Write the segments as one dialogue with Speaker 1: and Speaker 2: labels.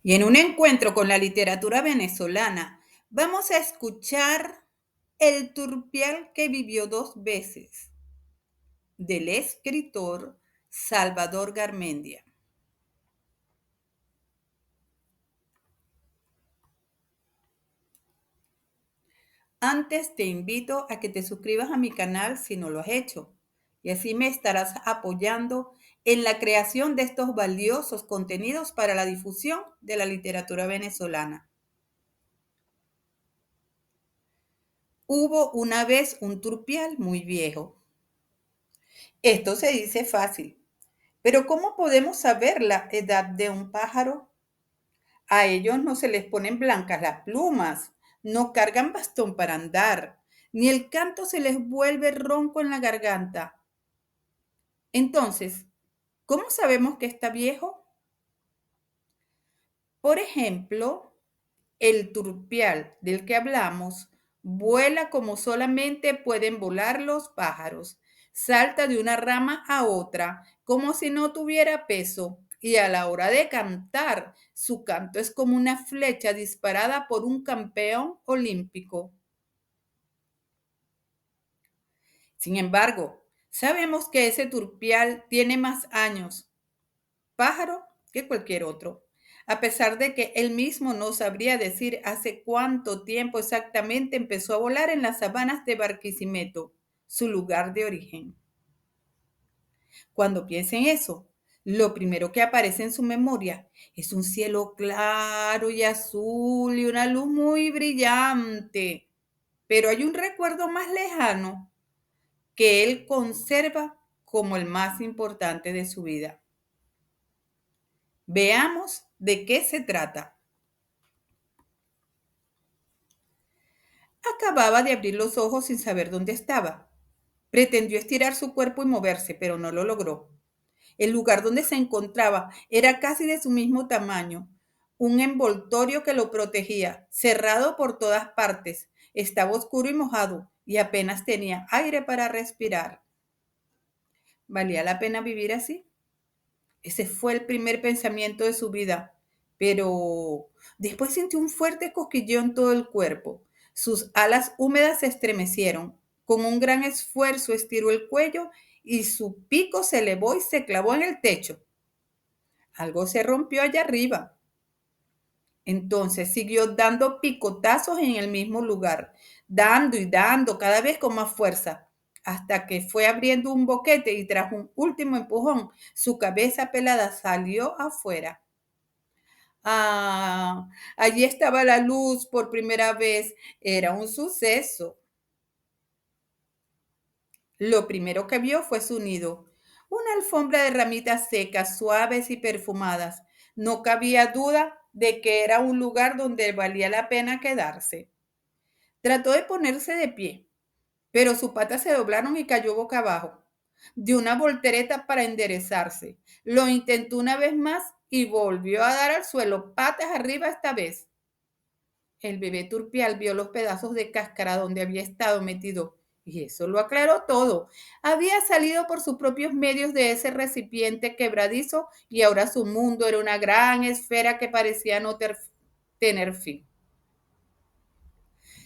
Speaker 1: Y en un encuentro con la literatura venezolana, vamos a escuchar El turpial que vivió dos veces, del escritor Salvador Garmendia. Antes te invito a que te suscribas a mi canal si no lo has hecho, y así me estarás apoyando en la creación de estos valiosos contenidos para la difusión de la literatura venezolana. Hubo una vez un turpial muy viejo. Esto se dice fácil, pero ¿cómo podemos saber la edad de un pájaro? A ellos no se les ponen blancas las plumas, no cargan bastón para andar, ni el canto se les vuelve ronco en la garganta. Entonces, ¿cómo sabemos que está viejo? Por ejemplo, el turpial del que hablamos vuela como solamente pueden volar los pájaros. Salta de una rama a otra como si no tuviera peso y a la hora de cantar, su canto es como una flecha disparada por un campeón olímpico. Sin embargo, sabemos que ese turpial tiene más años, pájaro, que cualquier otro, a pesar de que él mismo no sabría decir hace cuánto tiempo exactamente empezó a volar en las sabanas de Barquisimeto, su lugar de origen. Cuando piensa en eso, lo primero que aparece en su memoria es un cielo claro y azul y una luz muy brillante. Pero hay un recuerdo más lejano que él conserva como el más importante de su vida. Veamos de qué se trata. Acababa de abrir los ojos sin saber dónde estaba. Pretendió estirar su cuerpo y moverse, pero no lo logró. El lugar donde se encontraba era casi de su mismo tamaño, un envoltorio que lo protegía, cerrado por todas partes. Estaba oscuro y mojado y apenas tenía aire para respirar. ¿Valía la pena vivir así? Ese fue el primer pensamiento de su vida, pero después sintió un fuerte cosquilleo en todo el cuerpo. Sus alas húmedas se estremecieron. Con un gran esfuerzo estiró el cuello y su pico se elevó y se clavó en el techo. Algo se rompió allá arriba. Entonces siguió dando picotazos en el mismo lugar, dando y dando cada vez con más fuerza, hasta que fue abriendo un boquete y tras un último empujón, su cabeza pelada salió afuera. Ah, allí estaba la luz por primera vez. Era un suceso. Lo primero que vio fue su nido, una alfombra de ramitas secas, suaves y perfumadas. No cabía duda de que era un lugar donde valía la pena quedarse. Trató de ponerse de pie, pero sus patas se doblaron y cayó boca abajo. Dio una voltereta para enderezarse. Lo intentó una vez más y volvió a dar al suelo, patas arriba esta vez. El bebé turpial vio los pedazos de cáscara donde había estado metido y eso lo aclaró todo. Había salido por sus propios medios de ese recipiente quebradizo y ahora su mundo era una gran esfera que parecía no tener fin.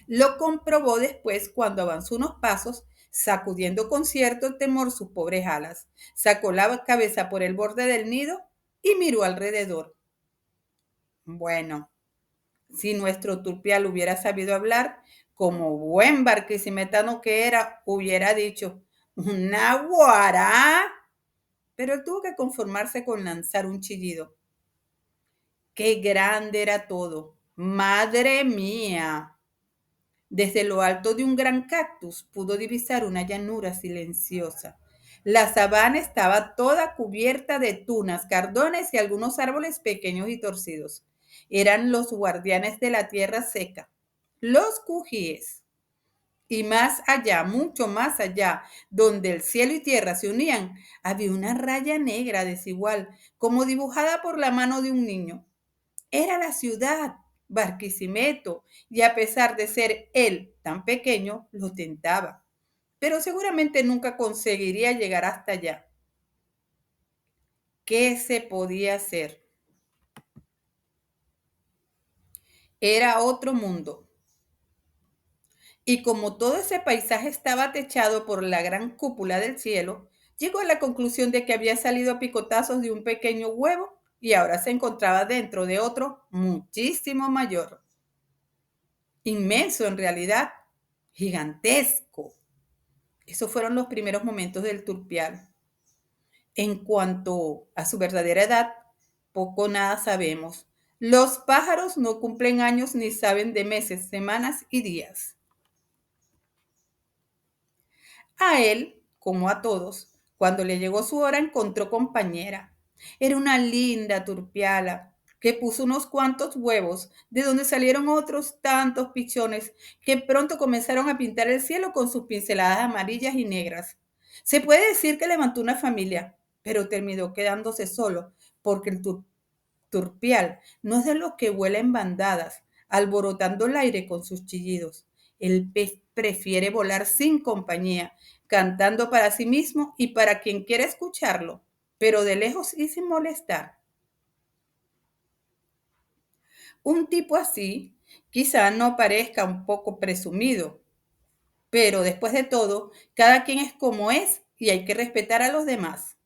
Speaker 1: Lo comprobó después cuando avanzó unos pasos, sacudiendo con cierto temor sus pobres alas. Sacó la cabeza por el borde del nido y miró alrededor. Bueno, si nuestro turpial hubiera sabido hablar, como buen barquisimetano que era, hubiera dicho, ¡una guará! Pero él tuvo que conformarse con lanzar un chillido. ¡Qué grande era todo! ¡Madre mía! Desde lo alto de un gran cactus pudo divisar una llanura silenciosa. La sabana estaba toda cubierta de tunas, cardones y algunos árboles pequeños y torcidos. Eran los guardianes de la tierra seca, los cujíes. Y más allá, mucho más allá, donde el cielo y tierra se unían, había una raya negra desigual, como dibujada por la mano de un niño. Era la ciudad, Barquisimeto, y a pesar de ser él tan pequeño, lo tentaba. Pero seguramente nunca conseguiría llegar hasta allá. ¿Qué se podía hacer? Era otro mundo. Y como todo ese paisaje estaba techado por la gran cúpula del cielo, llegó a la conclusión de que había salido a picotazos de un pequeño huevo y ahora se encontraba dentro de otro muchísimo mayor. Inmenso en realidad, gigantesco. Esos fueron los primeros momentos del turpial. En cuanto a su verdadera edad, poco o nada sabemos. Los pájaros no cumplen años ni saben de meses, semanas y días. A él, como a todos, cuando le llegó su hora encontró compañera. Era una linda turpiala que puso unos cuantos huevos, de donde salieron otros tantos pichones que pronto comenzaron a pintar el cielo con sus pinceladas amarillas y negras. Se puede decir que levantó una familia, pero terminó quedándose solo, porque el turpial no es de los que vuela en bandadas, alborotando el aire con sus chillidos. El pez prefiere volar sin compañía, cantando para sí mismo y para quien quiera escucharlo, pero de lejos y sin molestar. Un tipo así quizá no parezca un poco presumido, pero después de todo, cada quien es como es y hay que respetar a los demás.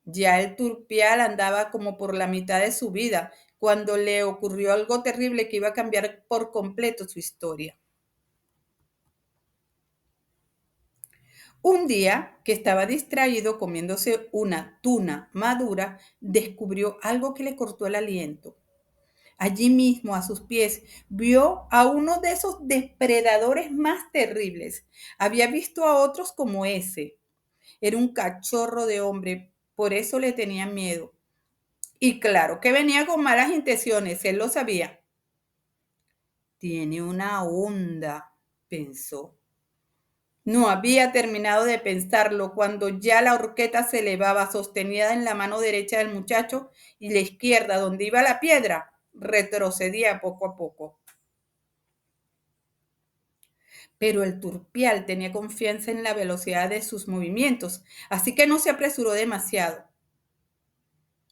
Speaker 1: Ya el turpial andaba como por la mitad de su vida cuando le ocurrió algo terrible que iba a cambiar por completo su historia. Un día que estaba distraído comiéndose una tuna madura, descubrió algo que le cortó el aliento. Allí mismo, a sus pies, vio a uno de esos depredadores más terribles. Había visto a otros como ese. Era un cachorro de hombre, por eso le tenía miedo. Y claro que venía con malas intenciones, él lo sabía. Tiene una onda, pensó. No había terminado de pensarlo cuando ya la horqueta se elevaba sostenida en la mano derecha del muchacho y la izquierda, donde iba la piedra, retrocedía poco a poco. Pero el turpial tenía confianza en la velocidad de sus movimientos, así que no se apresuró demasiado.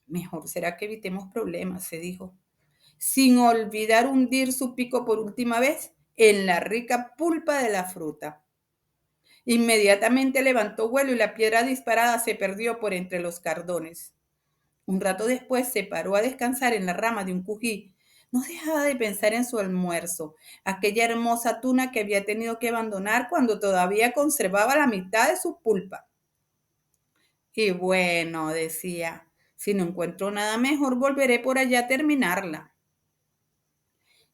Speaker 1: Mejor será que evitemos problemas, se dijo, sin olvidar hundir su pico por última vez en la rica pulpa de la fruta. Inmediatamente levantó vuelo y la piedra disparada se perdió por entre los cardones. Un rato después se paró a descansar en la rama de un cují. No dejaba de pensar en su almuerzo, aquella hermosa tuna que había tenido que abandonar cuando todavía conservaba la mitad de su pulpa. Y bueno, decía, si no encuentro nada mejor, volveré por allá a terminarla.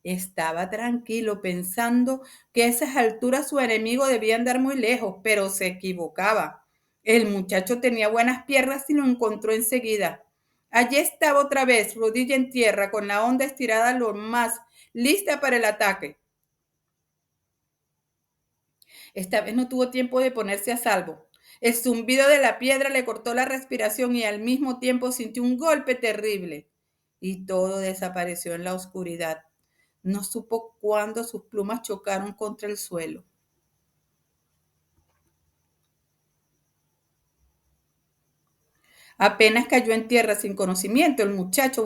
Speaker 1: Estaba tranquilo pensando que a esas alturas su enemigo debía andar muy lejos, pero se equivocaba. El muchacho tenía buenas piernas y lo encontró enseguida. Allí estaba otra vez, rodilla en tierra, con la onda estirada lo más, lista para el ataque. Esta vez no tuvo tiempo de ponerse a salvo. El zumbido de la piedra le cortó la respiración y al mismo tiempo sintió un golpe terrible. Y todo desapareció en la oscuridad. No supo cuándo sus plumas chocaron contra el suelo. Apenas cayó en tierra sin conocimiento, el muchacho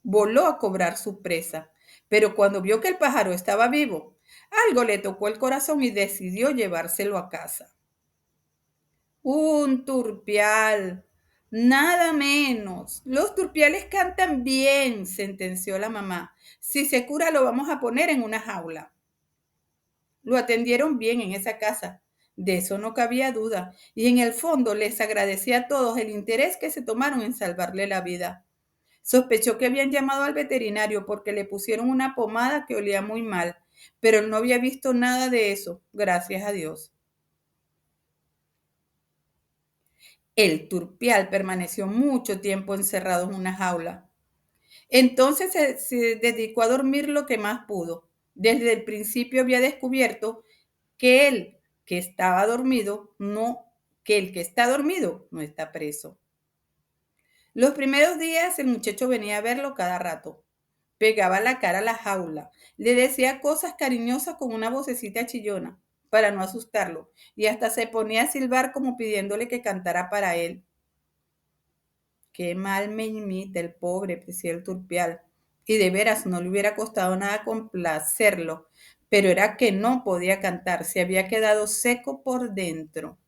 Speaker 1: voló a cobrar su presa. Pero cuando vio que el pájaro estaba vivo, algo le tocó el corazón y decidió llevárselo a casa. Un turpial, nada menos. Los turpiales cantan bien, sentenció la mamá. Si se cura, lo vamos a poner en una jaula. Lo atendieron bien en esa casa, de eso no cabía duda, y en el fondo les agradecía a todos el interés que se tomaron en salvarle la vida. Sospechó que habían llamado al veterinario porque le pusieron una pomada que olía muy mal, pero él no había visto nada de eso, gracias a Dios. El turpial permaneció mucho tiempo encerrado en una jaula. Entonces se dedicó a dormir lo que más pudo. Desde el principio había descubierto que el que estaba dormido no, que el que está dormido no está preso. Los primeros días el muchacho venía a verlo cada rato. Pegaba la cara a la jaula, le decía cosas cariñosas con una vocecita chillona para no asustarlo y hasta se ponía a silbar como pidiéndole que cantara para él. Qué mal me imita el pobre, decía el turpial. y de veras no le hubiera costado nada complacerlo, pero era que no podía cantar, se había quedado seco por dentro.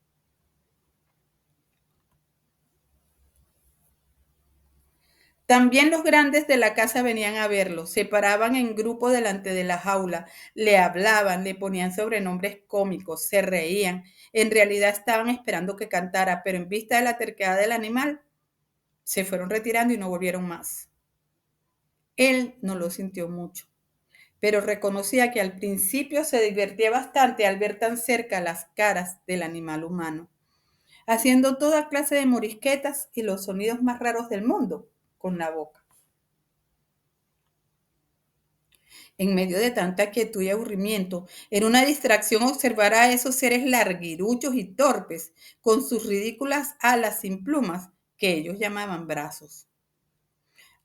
Speaker 1: También los grandes de la casa venían a verlo, se paraban en grupo delante de la jaula, le hablaban, le ponían sobrenombres cómicos, se reían. En realidad estaban esperando que cantara, pero en vista de la terquedad del animal, se fueron retirando y no volvieron más. Él no lo sintió mucho, pero reconocía que al principio se divertía bastante al ver tan cerca las caras del animal humano, haciendo toda clase de morisquetas y los sonidos más raros del mundo con la boca. En medio de tanta quietud y aburrimiento, era una distracción observar a esos seres larguiruchos y torpes, con sus ridículas alas sin plumas, que ellos llamaban brazos.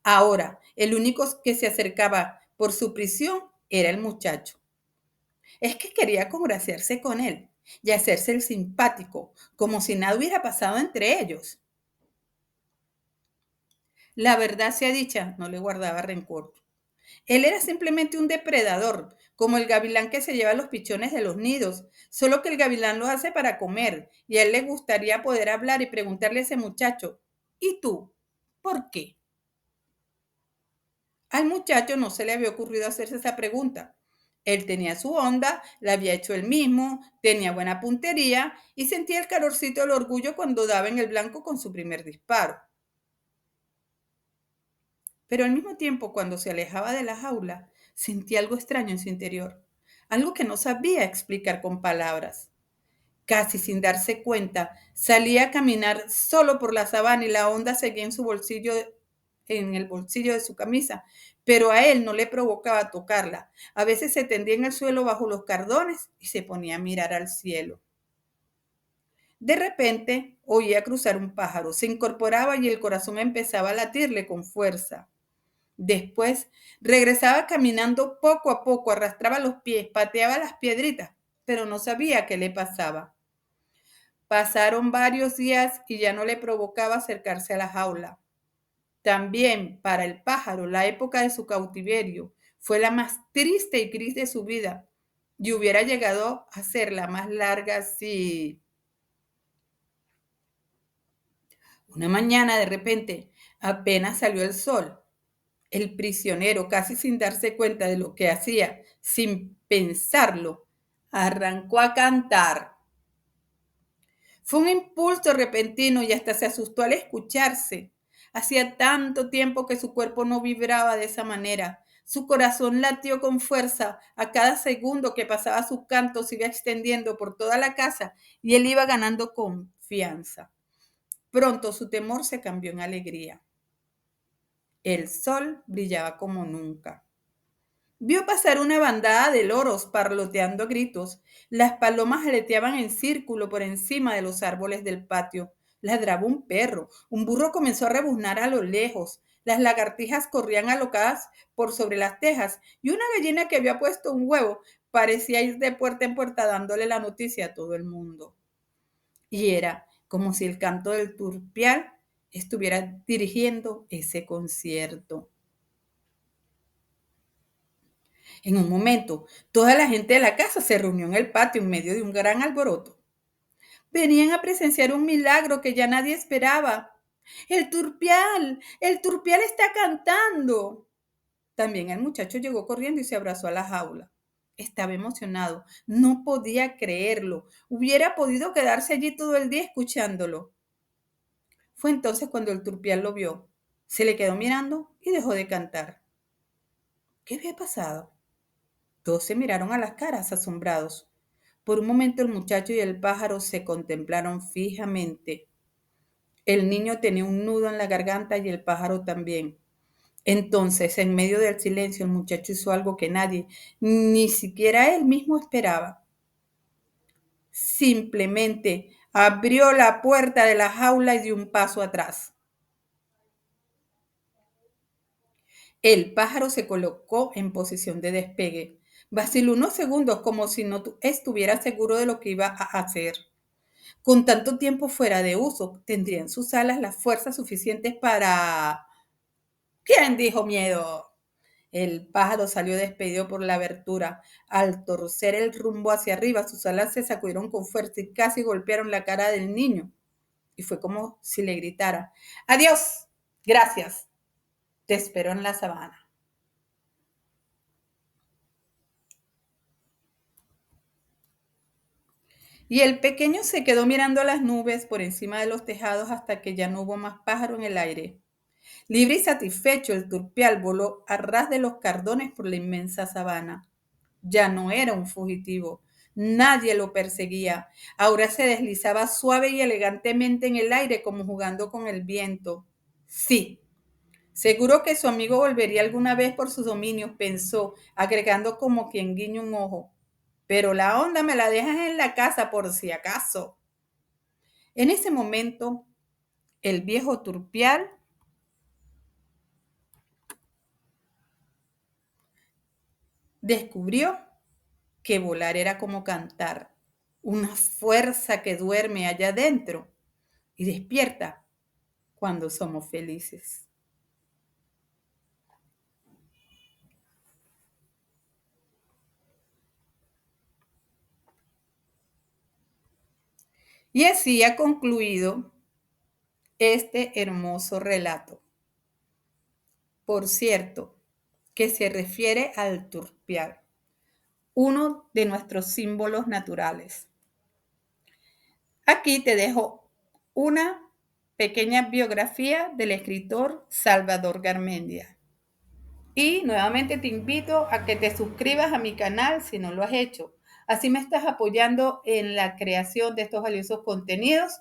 Speaker 1: Ahora, el único que se acercaba por su prisión era el muchacho. Es que quería congraciarse con él y hacerse el simpático, como si nada hubiera pasado entre ellos. La verdad sea dicha, no le guardaba rencor. Él era simplemente un depredador, como el gavilán que se lleva los pichones de los nidos, solo que el gavilán los hace para comer, y a él le gustaría poder hablar y preguntarle a ese muchacho, ¿y tú? ¿Por qué? Al muchacho no se le había ocurrido hacerse esa pregunta. Él tenía su onda, la había hecho él mismo, tenía buena puntería y sentía el calorcito del orgullo cuando daba en el blanco con su primer disparo. Pero al mismo tiempo, cuando se alejaba de la jaula, sentía algo extraño en su interior, algo que no sabía explicar con palabras. Casi sin darse cuenta, salía a caminar solo por la sabana y la onda seguía en su bolsillo, en el bolsillo de su camisa, pero a él no le provocaba tocarla. A veces se tendía en el suelo bajo los cardones y se ponía a mirar al cielo. De repente oía cruzar un pájaro, se incorporaba y el corazón empezaba a latirle con fuerza. Después regresaba caminando poco a poco, arrastraba los pies, pateaba las piedritas, pero no sabía qué le pasaba. Pasaron varios días y ya no le provocaba acercarse a la jaula. También para el pájaro la época de su cautiverio fue la más triste y gris de su vida y hubiera llegado a ser la más larga si... Una mañana de repente, apenas salió el sol, el prisionero, casi sin darse cuenta de lo que hacía, sin pensarlo, arrancó a cantar. Fue un impulso repentino y hasta se asustó al escucharse. Hacía tanto tiempo que su cuerpo no vibraba de esa manera. Su corazón latió con fuerza. A cada segundo que pasaba su canto se iba extendiendo por toda la casa y él iba ganando confianza. Pronto su temor se cambió en alegría. El sol brillaba como nunca. Vio pasar una bandada de loros parloteando a gritos. Las palomas aleteaban en círculo por encima de los árboles del patio. Ladraba un perro. Un burro comenzó a rebuznar a lo lejos. Las lagartijas corrían alocadas por sobre las tejas y una gallina que había puesto un huevo parecía ir de puerta en puerta dándole la noticia a todo el mundo. Y era como si el canto del turpial estuviera dirigiendo ese concierto. En un momento, toda la gente de la casa se reunió en el patio en medio de un gran alboroto. Venían a presenciar un milagro que ya nadie esperaba. El turpial está cantando. También el muchacho llegó corriendo y se abrazó a la jaula. Estaba emocionado, no podía creerlo. Hubiera podido quedarse allí todo el día escuchándolo. Fue entonces cuando el turpial lo vio. Se le quedó mirando y dejó de cantar. ¿Qué había pasado? Todos se miraron a las caras, asombrados. Por un momento el muchacho y el pájaro se contemplaron fijamente. El niño tenía un nudo en la garganta y el pájaro también. Entonces, en medio del silencio, el muchacho hizo algo que nadie, ni siquiera él mismo esperaba. Simplemente abrió la puerta de la jaula y dio un paso atrás. El pájaro se colocó en posición de despegue. Vaciló unos segundos como si no estuviera seguro de lo que iba a hacer. Con tanto tiempo fuera de uso, ¿tendrían sus alas las fuerzas suficientes para... ¿Quién dijo miedo? El pájaro salió despedido por la abertura. Al torcer el rumbo hacia arriba, sus alas se sacudieron con fuerza y casi golpearon la cara del niño. Y fue como si le gritara: «Adiós, gracias, te espero en la sabana». Y el pequeño se quedó mirando las nubes por encima de los tejados hasta que ya no hubo más pájaro en el aire. Libre y satisfecho, el turpial voló a ras de los cardones por la inmensa sabana. Ya no era un fugitivo. Nadie lo perseguía. Ahora se deslizaba suave y elegantemente en el aire como jugando con el viento. Sí, seguro que su amigo volvería alguna vez por sus dominios, pensó, agregando como quien guiña un ojo. Pero la onda me la dejas en la casa por si acaso. En ese momento, el viejo turpial descubrió que volar era como cantar, una fuerza que duerme allá adentro y despierta cuando somos felices. Y así ha concluido este hermoso relato. Por cierto, que se refiere al turpial, uno de nuestros símbolos naturales. Aquí te dejo una pequeña biografía del escritor Salvador Garmendia. Y nuevamente te invito a que te suscribas a mi canal si no lo has hecho. Así me estás apoyando en la creación de estos valiosos contenidos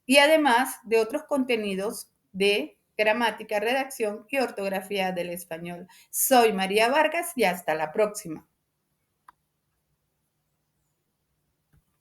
Speaker 1: y además de otros contenidos de gramática, redacción y ortografía del español. Soy María Vargas y hasta la próxima.